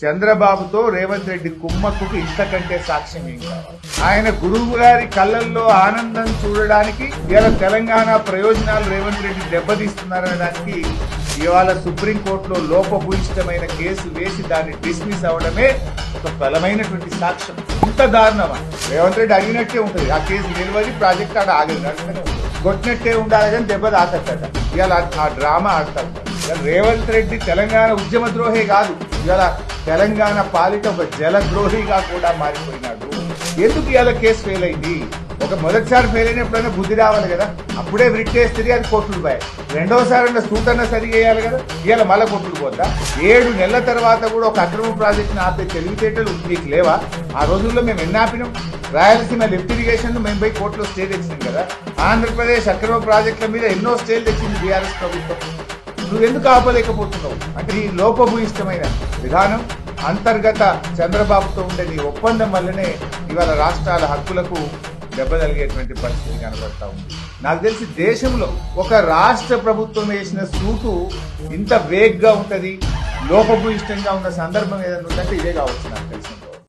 చంద్రబాబుతో రేవంత్ రెడ్డి కుమ్మక్కు ఇంతకంటే సాక్ష్యం ఏం కావాలి? ఆయన గురువు గారి కళ్ళల్లో ఆనందం చూడడానికి ఇవాళ తెలంగాణ ప్రయోజనాలు రేవంత్ రెడ్డి దెబ్బతీస్తున్నారనే దానికి ఇవాళ సుప్రీంకోర్టులో లోపభూయిష్టమైన కేసు వేసి దాన్ని డిస్మిస్ అవడమే ఒక బలమైనటువంటి సాక్ష్యం. ఇంత దారుణమా? రేవంత్ రెడ్డి అడిగినట్టే ఉంటుంది, ఆ కేసు నిలవది, ప్రాజెక్ట్ ఆడ ఆగదు, నడుస్తూనే ఉంటుంది. కొట్టినట్టే ఉండాలి కానీ దెబ్బ తాకట్టట. ఇవాళ ఆ డ్రామా ఆడతారు. రేవంత్ రెడ్డి తెలంగాణ ఉద్యమ ద్రోహే కాదు, ఇవాళ తెలంగాణ పాలిట ఒక జలద్రోహిగా కూడా మారిపోయినాడు. ఎందుకు ఇవాళ కేసు ఫెయిల్ అయింది? ఒక మొదటిసారి ఫెయిల్ అయినప్పుడైనా బుద్ధి రావాలి కదా, అప్పుడే రిట్ చేస్తే అది కోర్టులు పోయాయి. రెండోసారి సూట్ అన్న సరి చేయాలి కదా, ఇవాళ మళ్ళీ కోర్టులు పోద్దా? 7 నెలల తర్వాత కూడా ఒక అక్రమ ప్రాజెక్టును ఆపే తెలివితేటలు మీకు లేవా? ఆ రోజుల్లో మేము ఎన్ని ఆపినాం? రాయలసీమ లిఫ్ట్ ఇరిగేషన్ మేము పోయి కోర్టులో స్టే తెచ్చినాం కదా. ఆంధ్రప్రదేశ్ అక్రమ ప్రాజెక్టుల మీద ఎన్నో స్టేలు తెచ్చింది బీఆర్ఎస్ ప్రభుత్వం. నువ్వు ఎందుకు ఆపలేకపోతున్నావు? అంటే ఈ లోపభూయిష్టమైన విధానం, అంతర్గత చంద్రబాబుతో ఉండే నీ ఒప్పందం వల్లనే ఇవాళ రాష్ట్రాల హక్కులకు దెబ్బ కలిగేటువంటి పరిస్థితి కనబడతా ఉంది. నాకు తెలిసి దేశంలో ఒక రాష్ట్ర ప్రభుత్వం వేసిన సూటు ఇంత వేగ్గా ఉంటది, లోపభూయిష్టంగా ఉన్న సందర్భం ఏదైనా ఉందంటే ఇదే కావచ్చు నాకు తెలిసి.